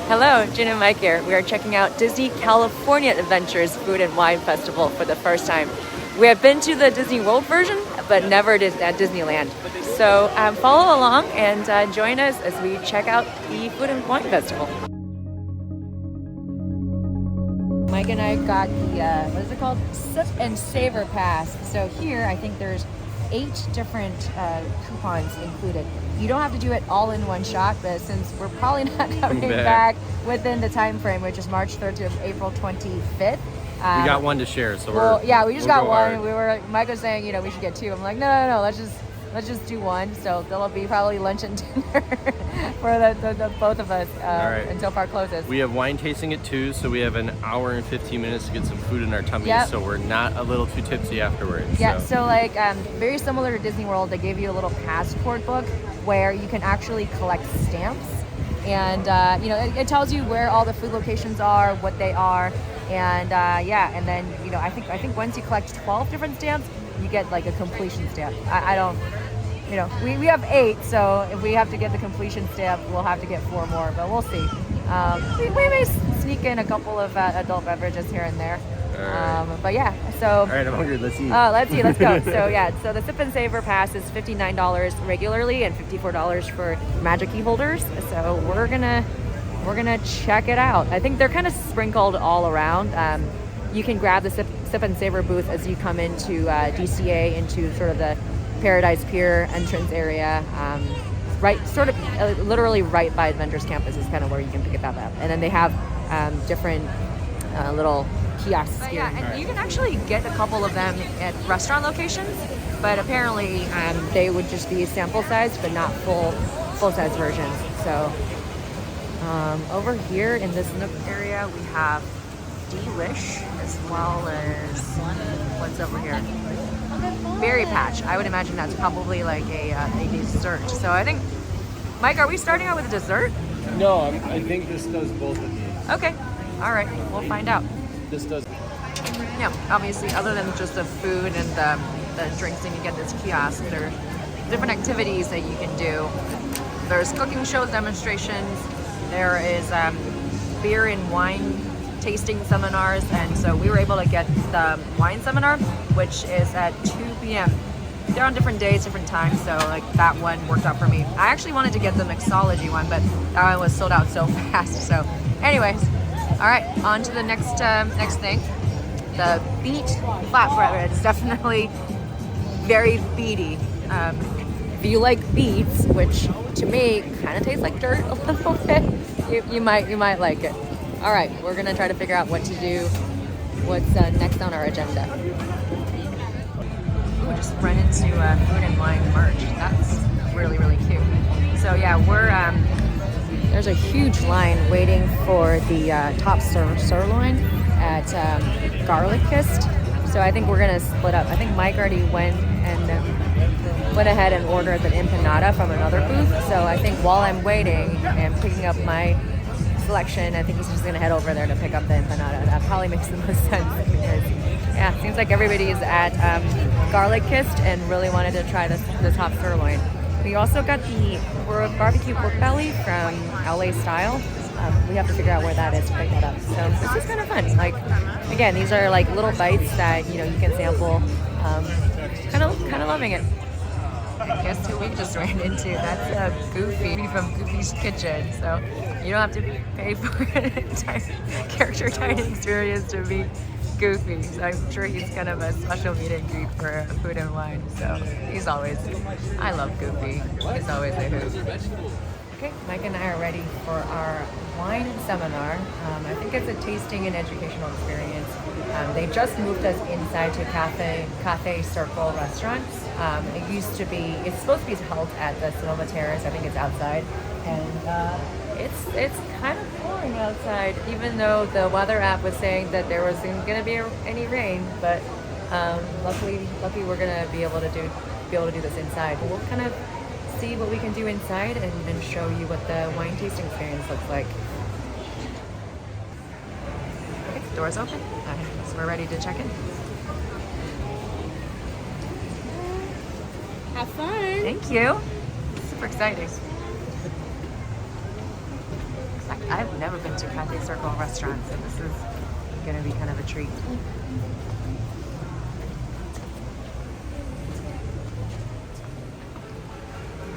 Hello, Jen and Mike here. We are checking out Disney California Adventures Food and Wine Festival for the first time. We have been to the Disney World version, but never at Disneyland. So follow along and join us as we check out the Food and Wine Festival. Mike and I got the, what is it called? Sip and Savor Pass. So here, I think there's 8 different coupons included. You don't have to do it all in one shot, but since we're probably not coming back within the time frame, which is March 3rd to April 25th. We got one to share, so we just got one. Hard. We were Mike was saying, we should get 2. I'm like, no, let's just do one. So there'll be probably lunch and dinner for the both of us until park closes. We have wine tasting at 2, so we have an hour and 15 minutes to get some food in our tummies, so we're not a little too tipsy afterwards. Yeah, so like very similar to Disney World, they gave you a little passport book where you can actually collect stamps, and it tells you where all the food locations are, what they are, and and then I think once you collect 12 different stamps, you get like a completion stamp. I don't. We have 8, so if we have to get the completion stamp, we'll have to get 4 more, but we'll see. We may sneak in a couple of adult beverages here and there. But yeah, so... All right, I'm hungry. Let's eat. Let's go. So the Sip and Savor Pass is $59 regularly and $54 for Magic Key holders. So we're gonna check it out. I think they're kind of sprinkled all around. You can grab the Sip and Savor booth as you come into DCA, into sort of the Paradise Pier entrance area, literally right by Adventures Campus is kind of where you can pick it up. And then they have different little kiosks here. And you can actually get a couple of them at restaurant locations, but apparently they would just be sample size, but not full size versions. So over here in this nook area, we have Delish, as well as what's over here? Berry Patch. I would imagine that's probably like a dessert. So I think, Mike, are we starting out with a dessert? No, I think this does both of these. Okay. All right. We'll find out. This does. Yeah. Obviously, other than just the food and the drinks that you get at this kiosk, there are different activities that you can do. There's cooking shows, demonstrations. There is beer and wine tasting seminars, and so we were able to get the wine seminar, which is at 2 p.m. They're on different days, different times, so like that one worked out for me. I actually wanted to get the mixology one, but that one was sold out so fast. So anyways, all right, on to the next thing. The beet flatbread is definitely very beety. If you like beets, which to me kind of tastes like dirt a little bit, you might like it. All right, we're gonna try to figure out what to do. What's next on our agenda? We just run into Food and Wine merch. That's really, really cute. So yeah, there's a huge line waiting for the top sirloin at Garlic Kissed. So I think we're gonna split up. I think Mike already went ahead and ordered an empanada from another booth. So I think while I'm waiting and picking up my selection, I think he's just gonna head over there to pick up the empanada. That probably makes the most sense because it seems like everybody is at Garlic Kissed and really wanted to try the top sirloin. We also got the barbecue pork belly from LA Style. We have to figure out where that is to pick that up. So this is kind of fun. Like, again, these are like little bites that you can sample. Kind of loving it. Guess who we just ran into? That's Goofy from Goofy's Kitchen. So you don't have to pay for an entire character dining experience to meet Goofy. So I'm sure he's kind of a special meet and greet for Food and Wine. So I love Goofy. He's always a hoot. Okay, Mike and I are ready for our wine seminar. I think it's a tasting and educational experience. They just moved us inside to Cafe Circle restaurants. It's supposed to be held at the Sonoma Terrace. I think it's outside. And it's kind of pouring outside, even though the weather app was saying that there wasn't going to be any rain. But luckily we're going to be able to do this inside. We'll kind of see what we can do inside and show you what the wine tasting experience looks like. Okay, doors open. So we're ready to check in. Have fun. Thank you. Super exciting. I've never been to Cathay Circle restaurant, so this is gonna be kind of a treat.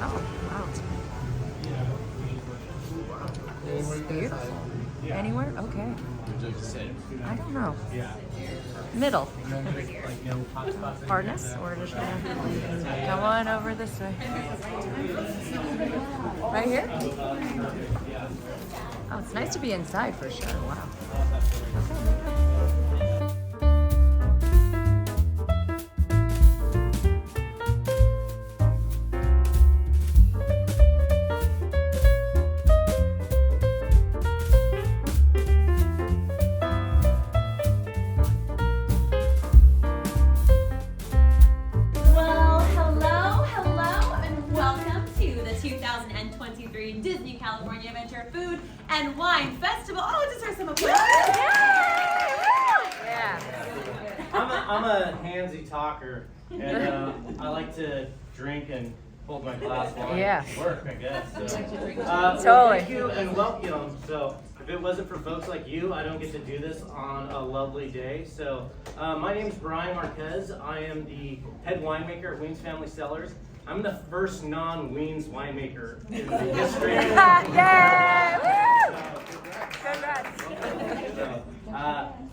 Oh, wow. It's beautiful. Anywhere? Okay. I don't know. Middle. Hardness? Or just gonna come on over this way. Right here? Oh, it's nice to be inside for sure. Wow. Okay. Disney California Adventure Food and Wine Festival. Oh, just heard some applause. Yeah. I'm a handsy talker, and I like to drink and hold my glass while I work, I guess. So. Totally. Thank you and welcome. So if it wasn't for folks like you, I don't get to do this on a lovely day. So my name is Brian Marquez. I am the head winemaker at Wiens Family Cellars. I'm the first non-Wiens winemaker in the history of Yay! Congrats!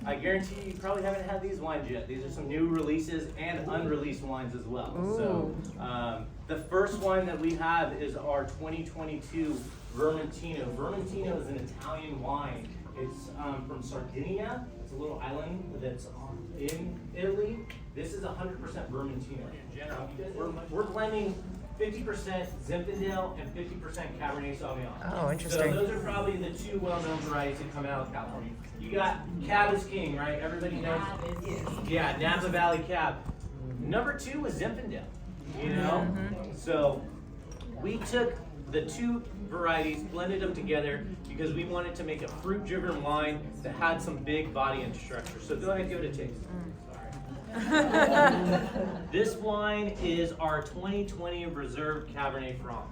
I guarantee you probably haven't had these wines yet. These are some new releases and unreleased wines as well. Ooh. So the first wine that we have is our 2022 Vermentino. Vermentino is an Italian wine. It's from Sardinia. It's a little island that's in Italy. This is 100% Vermentino. We're blending 50% Zinfandel and 50% Cabernet Sauvignon. Oh, interesting. So those are probably the two well-known varieties that come out of California. You got Cab is king, right? Everybody knows. Yeah, Napa Valley Cab. Number 2 was Zinfandel. You know, so we took the two varieties, blended them together because we wanted to make a fruit-driven wine that had some big body and structure. So go ahead and give it a taste. This wine is our 2020 Reserve Cabernet Franc.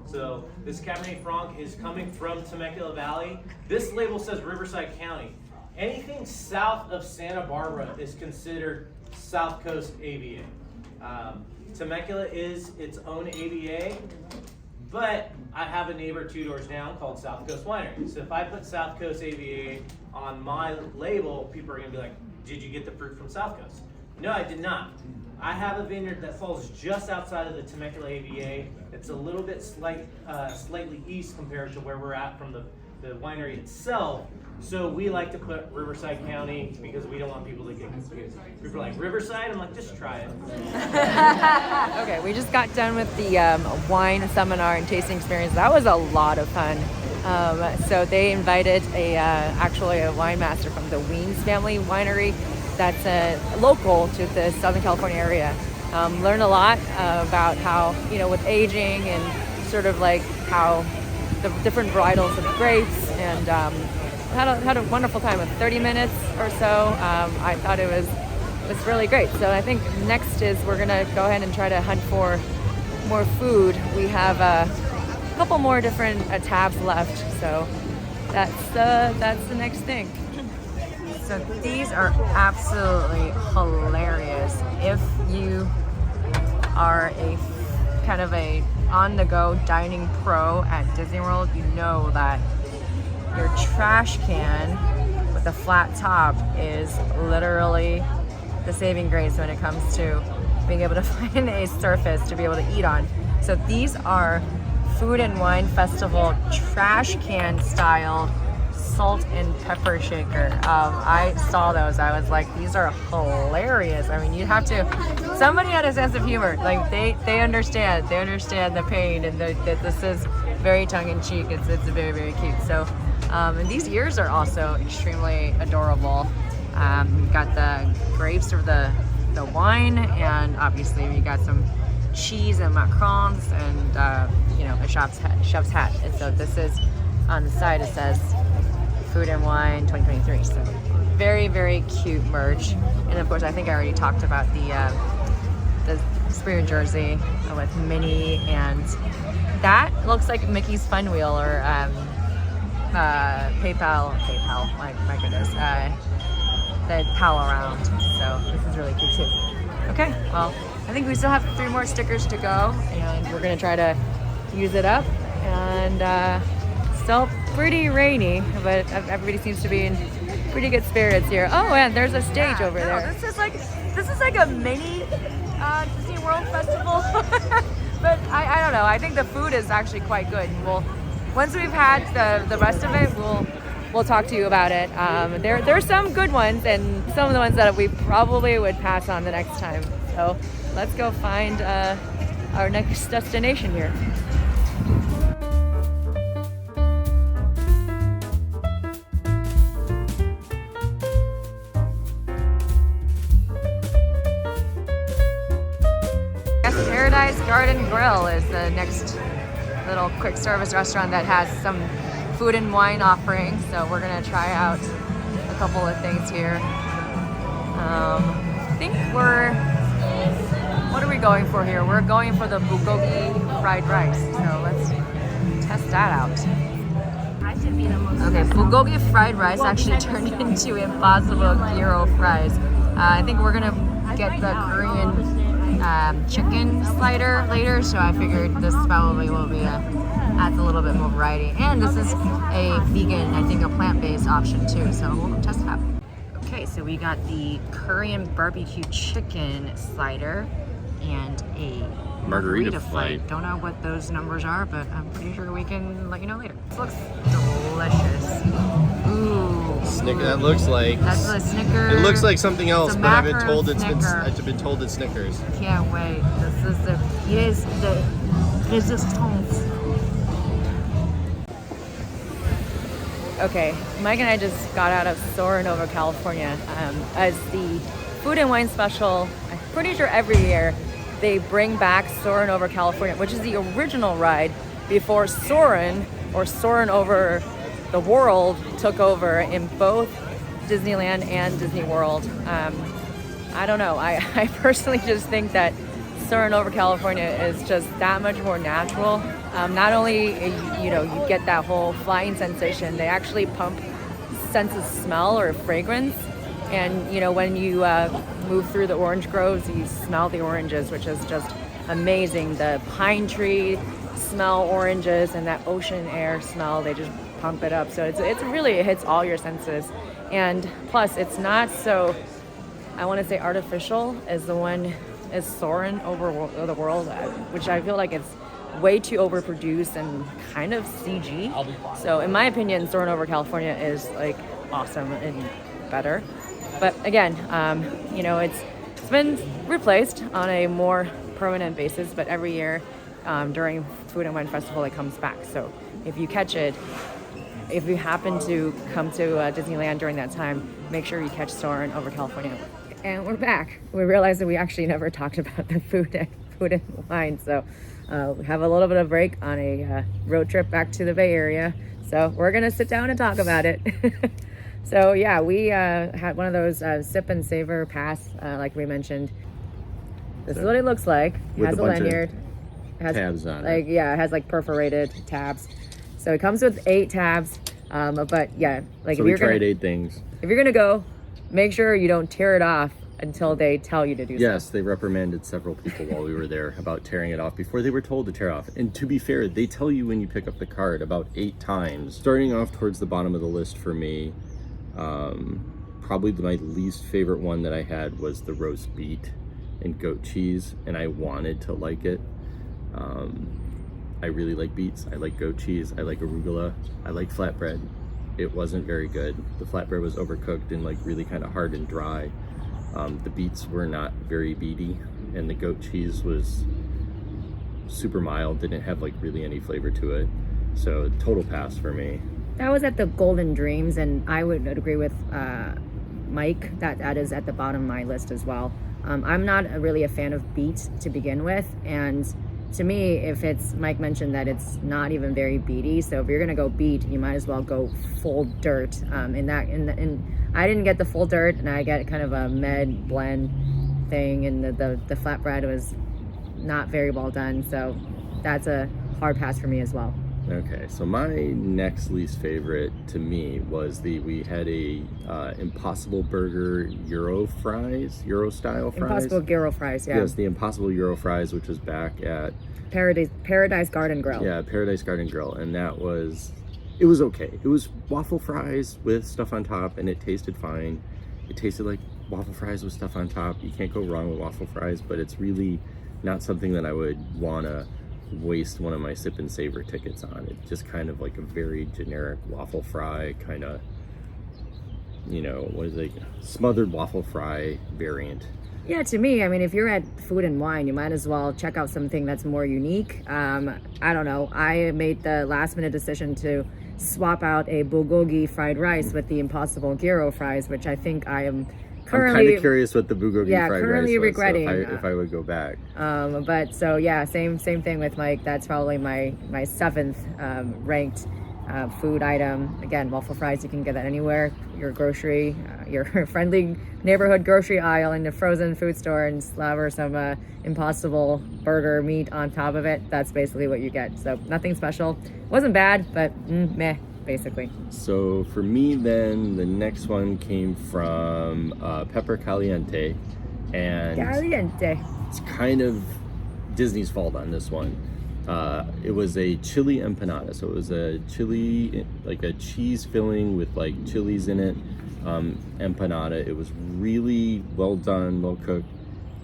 So this Cabernet Franc is coming from Temecula Valley. This label says Riverside County. Anything south of Santa Barbara is considered South Coast AVA. Temecula is its own AVA, but I have a neighbor 2 doors down called South Coast Winery. So if I put South Coast AVA on my label, people are gonna be like, did you get the fruit from South Coast? No, I did not. I have a vineyard that falls just outside of the Temecula AVA. It's a little bit slightly east compared to where we're at from the winery itself. So we like to put Riverside County because we don't want people to get confused. People are like, Riverside? I'm like, just try it. Okay, we just got done with the wine seminar and tasting experience. That was a lot of fun. So they invited actually a wine master from the Wiens Family Winery that's local to the Southern California area. Learned a lot about how, with aging and sort of like how the different varietals of grapes, and had a wonderful time with 30 minutes or so. I thought it was really great. So I think next is we're gonna go ahead and try to hunt for more food. We have a couple more different tabs left, so that's the next thing. So these are absolutely hilarious. If you are a kind of a on-the-go dining pro at Disney World, you know that your trash can with a flat top is literally the saving grace when it comes to being able to find a surface to be able to eat on. So these are Food and Wine Festival trash can styled salt and pepper shaker. I saw those. I was like, these are hilarious. I mean, you have to, somebody had a sense of humor. Like they understand the pain, and that this is very tongue-in-cheek. It's very, very cute. So, and these ears are also extremely adorable. You've got the grapes or the wine, and obviously we got some cheese and macarons, and a chef's hat. And so this is on the side. It says Food and Wine 2023. So very, very cute merch. And of course, I think I already talked about the Spirit jersey with Minnie, and that looks like Mickey's Fun Wheel, or PayPal, my goodness, the pal around. So this is really cute too. Okay, well, I think we still have 3 more stickers to go, and we're gonna try to use it up. And still pretty rainy, but everybody seems to be in pretty good spirits here. Oh, and there's a stage over there. This is like a mini Disney World festival. But I don't know. I think the food is actually quite good. Once we've had the rest of it, we'll talk to you about it. There's some good ones and some of the ones that we probably would pass on the next time. So let's go find our next destination here. Paradise Garden Grill is the next little quick service restaurant that has some food and wine offerings. So we're gonna try out a couple of things here. I think what are we going for here? We're going for the bulgogi fried rice. So let's test that out. Okay, bulgogi fried rice actually turned into Impossible gyro fries. I think we're gonna get the Korean chicken slider later, so I figured this probably will be adds a little bit more variety. And this is a vegan, I think a plant-based option too, so we'll test it out. Okay, so we got the Korean barbecue chicken slider and a margarita flight. Don't know what those numbers are, but I'm pretty sure we can let you know later. This looks delicious. Ooh. That looks like. That's a Snickers. It looks like something else, but I've been told I've been told it's Snickers. Can't wait. This is the resistance. Okay, Mike and I just got out of Soarin Over California as the food and wine special. I'm pretty sure every year they bring back Soarin Over California, which is the original ride before Soarin' or Soarin' Over the World took over in both Disneyland and Disney World. I don't know. I personally just think that Soarin' Over California is just that much more natural. Not only you get that whole flying sensation, they actually pump sense of smell or fragrance. And when you move through the orange groves, you smell the oranges, which is just amazing. The pine tree smell oranges and that ocean air smell, they just pump it up. So it really hits all your senses. And plus it's not so, I want to say artificial as the one is Soarin' Over the World, which I feel like it's way too overproduced and kind of CG. So in my opinion, Soarin' Over California is like awesome and better. But again, it's been replaced on a more permanent basis, but every year during Food and Wine Festival it comes back. So if you catch it, if you happen to come to Disneyland during that time, make sure you catch Soarin' Over California. And we're back. We realized that we actually never talked about the food and wine. So we have a little bit of break on a road trip back to the Bay Area. So we're gonna sit down and talk about it. So yeah, we had one of those sip and savor pass, like we mentioned. This is what it looks like. It has a lanyard. It has tabs on it. It has like perforated tabs. So it comes with 8 tabs. But yeah, like so if you're tried 8 things. If you're gonna go, make sure you don't tear it off until they tell you to do so. Yes, they reprimanded several people while we were there about tearing it off before they were told to tear off. And to be fair, they tell you when you pick up the card about 8 times. Starting off towards the bottom of the list for me, probably my least favorite one that I had was the roast beet and goat cheese, and I wanted to like it. I really like beets, I like goat cheese, I like arugula, I like flatbread. It wasn't very good. The flatbread was overcooked and like really kind of hard and dry. The beets were not very beety, and the goat cheese was super mild, didn't have like really any flavor to it. So total pass for me. That was at the Golden Dreams, and I would agree with Mike that is at the bottom of my list as well. I'm not really a fan of beets to begin with, and to me, if Mike mentioned that it's not even very beety, so if you're gonna go beet, you might as well go full dirt. And I didn't get the full dirt, and I get kind of a med blend thing, and the flatbread was not very well done, so that's a hard pass for me as well. Okay, so my next least favorite to me was we had a Impossible Burger Euro style fries. Impossible Gyro fries, yeah. Yes, the Impossible Euro fries, which was back at Paradise Garden Grill. Yeah, Paradise Garden Grill, and it was okay. It was waffle fries with stuff on top, and it tasted fine. It tasted like waffle fries with stuff on top. You can't go wrong with waffle fries, but it's really not something that I would want to waste one of my sip and savor tickets on. It's just kind of like a very generic waffle fry kind of, what is it, smothered waffle fry variant. Yeah, to me, I mean, if you're at Food and Wine, you might as well check out something that's more unique. I don't know. I made the last minute decision to swap out a bulgogi fried rice with the Impossible Gyro fries, which I think I'm kind of curious what the bulgogi fried rice currently was, regretting so if I would go back. But so yeah, same thing with Mike. That's probably my 7th ranked food item. Again, waffle fries, you can get that anywhere. Your grocery, your friendly neighborhood grocery aisle in the frozen food store, and slabber some Impossible burger meat on top of it. That's basically what you get. So nothing special. Wasn't bad, but meh, basically. So for me then, the next one came from Pepper Caliente, and it's kind of Disney's fault on this one. It was a chili empanada, so it was a chili, like a cheese filling with like chilies in it, empanada. It was really well done, well cooked,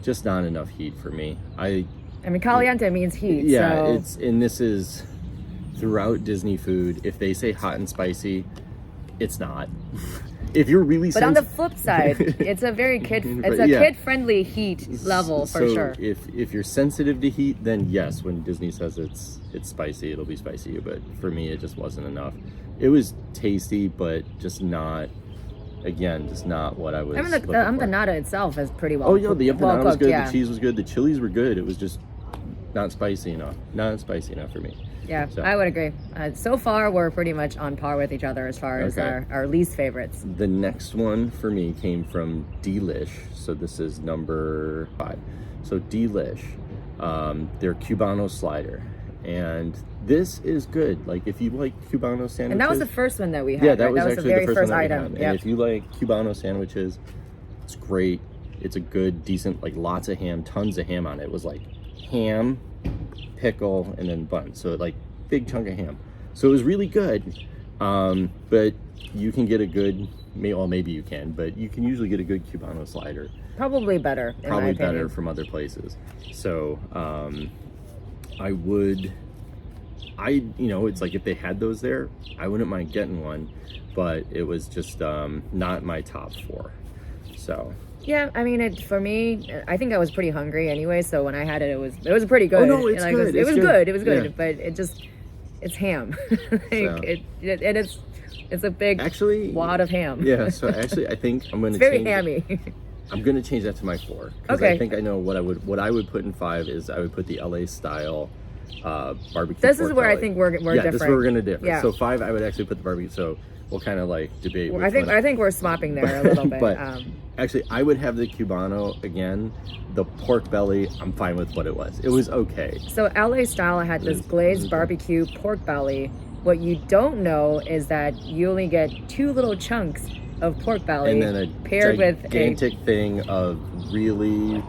just not enough heat for me. I mean, caliente means heat. Yeah, so. and this is throughout Disney food. If they say hot and spicy, it's not. If you're really on the flip side, it's a very kid-friendly heat level for sure. If you're sensitive to heat, then yes, when Disney says it's spicy, it'll be spicy. But for me, it just wasn't enough. It was tasty, but just not. Again, just not what I was. I mean, the empanada itself is pretty well. Oh yeah, the empanada was good. Yeah. The cheese was good. The chilies were good. It was just not spicy enough. Not spicy enough for me. Yeah, so. I would agree. So far, we're pretty much on par with each other as far as our least favorites. The next one for me came from Delish. So this is number 5. So Delish, their Cubano slider. And this is good. Like, if you like Cubano sandwiches. And that was the first one that we had. Yeah, that was actually the very first one item. And if you like Cubano sandwiches, it's great. It's a good, decent, like lots of ham, tons of ham on it. It was like ham, pickle, and then bun. So like big chunk of ham. So it was really good. But you can get a good, maybe you can, but you can usually get a good Cubano slider. Probably better, in my opinion. Better from other places. So it's like if they had those there, I wouldn't mind getting one, but it was just not my top 4. So. Yeah, I mean, for me, I think I was pretty hungry anyway, so when I had it, it was pretty good. Oh no, it's good. It was good. It was good, yeah. But it's ham. It's a big wad of ham. Yeah, so actually, I think I'm going to. It's very hammy. I'm going to change that to my 4 because I think I know what I would put in 5 is I would put the LA style barbecue. This is where I think we're different. This is where we're going to differ. Yeah. So 5, I would actually put the barbecue. So we'll kind of like debate. I think we're swapping there a little bit. But actually, I would have the Cubano again. The pork belly, I'm fine with what it was. It was okay. So LA style had this glazed barbecue pork belly. What you don't know is that you only get 2 little chunks of pork belly, and then a paired with gigantic thing of really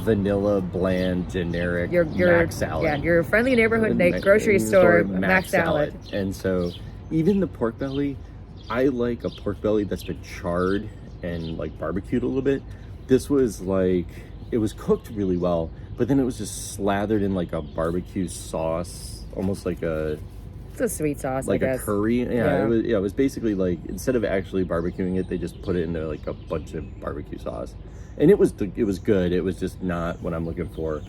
vanilla, bland, generic mac salad. Yeah, your friendly neighborhood grocery store mac salad. And so, even the pork belly, I like a pork belly that's been charred and like barbecued a little bit. This was like, it was cooked really well, but then it was just slathered in like a barbecue sauce, almost like it's a sweet sauce, like I guess. A curry. Yeah, it was basically like, instead of actually barbecuing it, they just put it into like a bunch of barbecue sauce, and it was good. It was just not what I'm looking for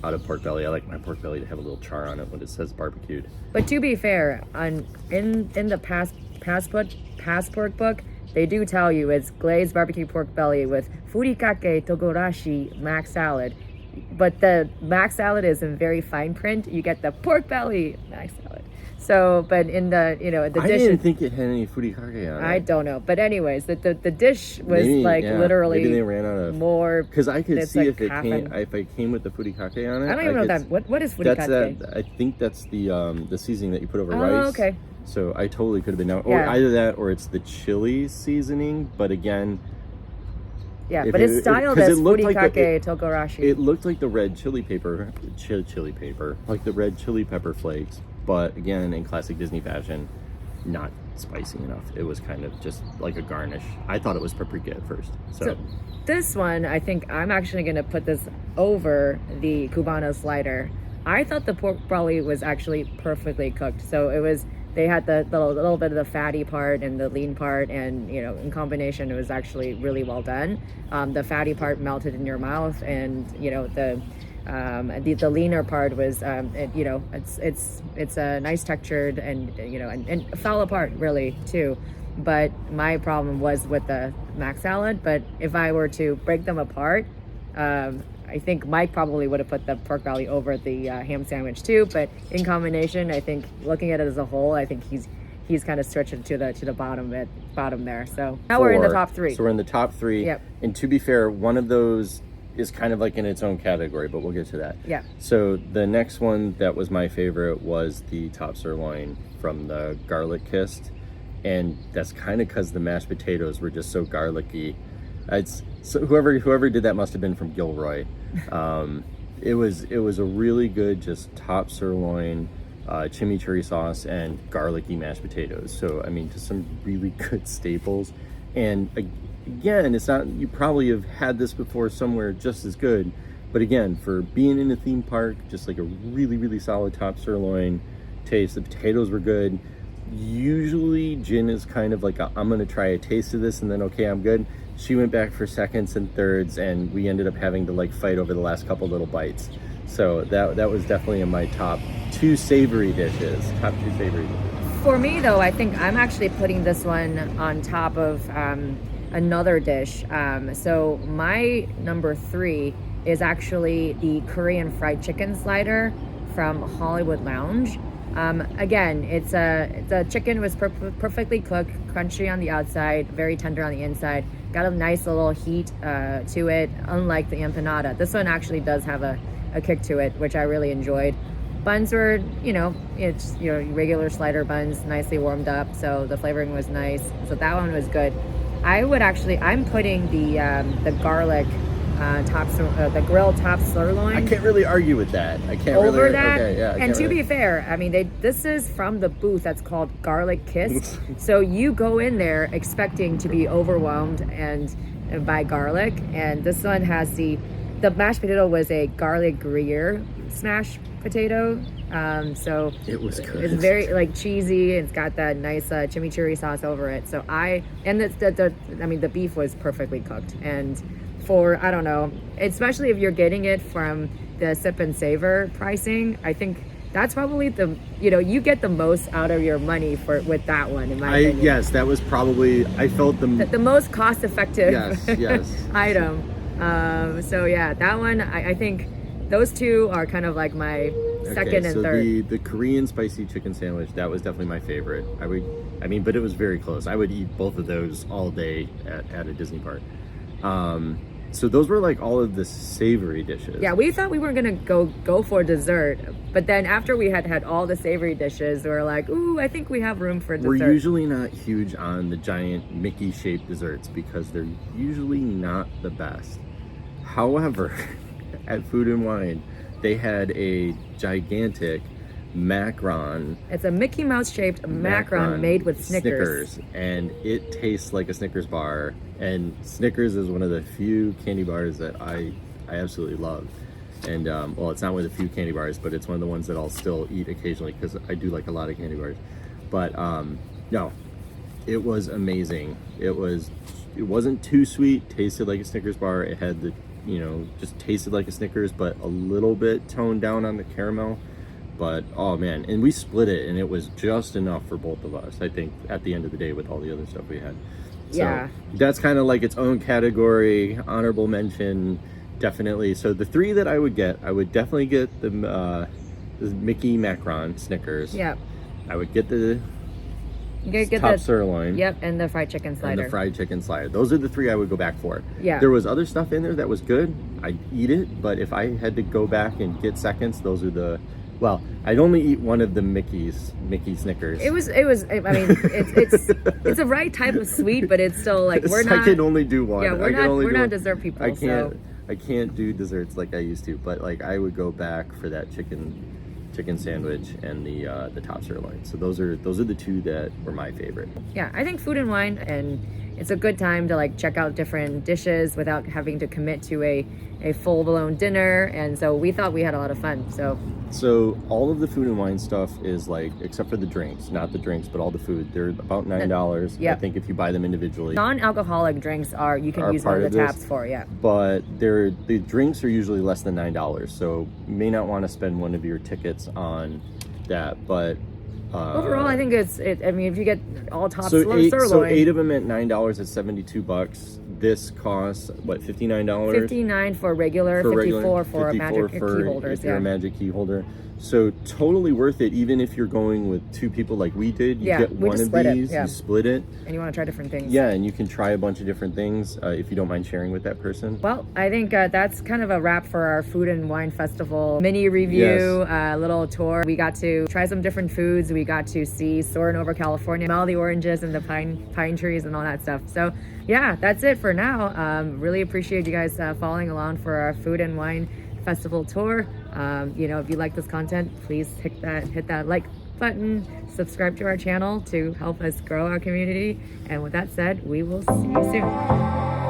out of pork belly. I like my pork belly to have a little char on it when it says barbecued. But to be fair, in the passport book, they do tell you it's glazed barbecue pork belly with furikake togorashi mac salad. But the mac salad is in very fine print. You get the pork belly mac salad. So, but in the the I dish, didn't think it had any furikake on it. I don't know. But anyways, the dish was Maybe, like yeah, literally maybe they ran out of more. because I could it's see like if it half came an- if I came with the furikake on it. I don't even know could that. What is That's furikake? I think that's the seasoning that you put over Oh, rice. okay. So I totally could have been down, or Yeah. either that, or it's the chili seasoning. But again, Yeah, if but it's styled 'cause as it looked like furikake tokorashi. it looked like the red chili paper, like the red chili pepper flakes. But again, in classic Disney fashion, not spicy enough. It was kind of just like a garnish. I thought it was paprika at first. So this one, I think I'm actually going to put this over the Cubano slider. I thought the pork belly was actually perfectly cooked. So it was, they had the little bit of the fatty part and the lean part, and in combination, it was actually really well done. The fatty part melted in your mouth, and the leaner part was it's a nice textured and fell apart really too. But my problem was with the mac salad. But if I were to break them apart, I think Mike probably would have put the pork belly over the ham sandwich too. But in combination, I think looking at it as a whole, I think he's kind of stretched it to the bottom there. So now we're in the top three. So we're in the top three. Yep. And to be fair, one of those is kind of like in its own category, but we'll get to that. Yeah. So the next one that was my favorite was the top sirloin from the Garlic Kissed, and that's kind of because the mashed potatoes were just so garlicky. So whoever did that must have been from Gilroy. It was a really good just top sirloin, chimichurri sauce and garlicky mashed potatoes. So I mean, just some really good staples. And again, it's not, you probably have had this before somewhere just as good, but again, for being in a theme park, just like a really, really solid top sirloin taste. The potatoes were good. Usually Jin is kind of like I'm gonna try a taste of this and then okay, I'm good. She went back for seconds and thirds, and we ended up having to like fight over the last couple little bites. So that was definitely in my top two savory dishes. For me though, I think I'm actually putting this one on top of another dish. So my number 3 is actually the Korean fried chicken slider from Hollywood Lounge. Again, the chicken was perfectly cooked, crunchy on the outside, very tender on the inside. Got a nice little heat to it, unlike the empanada. This one actually does have a kick to it, which I really enjoyed. Buns were, it's regular slider buns, nicely warmed up, so the flavoring was nice. So that one was good. I'm putting the garlic the grilled top sirloin. I can't really argue with that. I can't over really, that. Okay, yeah, and to be fair, I mean, this is from the booth that's called Garlic Kissed. So you go in there expecting to be overwhelmed and by garlic, and this one has the mashed potato was a garlic Gruyere smashed potato. So it was good. It's very like cheesy. It's got that nice chimichurri sauce over it. So the beef was perfectly cooked. And for, I don't know, especially if you're getting it from the sip and savor pricing, I think that's probably you get the most out of your money with that one, in my opinion. Yes, that was probably, I felt the most cost effective yes. item. So yeah, that one, I think those two are kind of like my second and third. The Korean spicy chicken sandwich, that was definitely my favorite. But it was very close. I would eat both of those all day at a Disney park. So those were like all of the savory dishes. Yeah, we thought we were gonna go for dessert, but then after we had all the savory dishes, we were like, ooh, I think we have room for dessert. We're usually not huge on the giant Mickey-shaped desserts because they're usually not the best. However, at Food and Wine, they had a gigantic macaron. It's a Mickey Mouse shaped macaron made with Snickers. And it tastes like a Snickers bar. And Snickers is one of the few candy bars that I absolutely love. And it's not one of the few candy bars, but it's one of the ones that I'll still eat occasionally because I do like a lot of candy bars. But no, it was amazing. It wasn't too sweet, tasted like a Snickers bar. It had just tasted like a Snickers, but a little bit toned down on the caramel. But oh man, and we split it and it was just enough for both of us, I think, at the end of the day with all the other stuff we had. So yeah, that's kind of like its own category, honorable mention, definitely. So the 3 that I would definitely get the Mickey Macaron Snickers. Yeah. I would get the You gotta get top the sirloin. Yep, and the fried chicken slider. And the fried chicken slider. Those are the three I would go back for. Yeah. There was other stuff in there that was good. I'd eat it, but if I had to go back and get seconds, those are the. Well, I'd only eat one of the Mickey Snickers. It was. I mean, it's a right type of sweet, but it's still like we're not. I can only do one. Yeah, we're not dessert people. I can't do desserts like I used to, but like I would go back for that chicken sandwich and the top sirloin. So those are the two that were my favorite. Yeah, I think Food and Wine, and it's a good time to like check out different dishes without having to commit to a full-blown dinner. And so we thought we had a lot of fun. So all of the Food and Wine stuff is like, except for the drinks, not the drinks, but all the food, they're about $9. Yep. I think if you buy them individually. Non-alcoholic drinks you can use one of the taps for, yeah. But the drinks are usually less than $9, so you may not want to spend one of your tickets on that. But overall, I think I mean, if you get all top sirloin, so 8 of them at $9 is $72. This costs what, $59? $59 for regular, $54 for a magic key holders. If you're a magic key holder. So totally worth it, even if you're going with 2 people like we did. You get one of these, you split it. And you want to try different things. Yeah, and you can try a bunch of different things if you don't mind sharing with that person. Well, I think that's kind of a wrap for our Food and Wine Festival mini review, little tour. We got to try some different foods. We got to see Soarin Over California, smell the oranges and the pine trees and all that stuff. So yeah, that's it for now. Really appreciate you guys following along for our Food and Wine Festival tour. If you like this content, please hit that like button, subscribe to our channel to help us grow our community. And with that said, we will see you soon.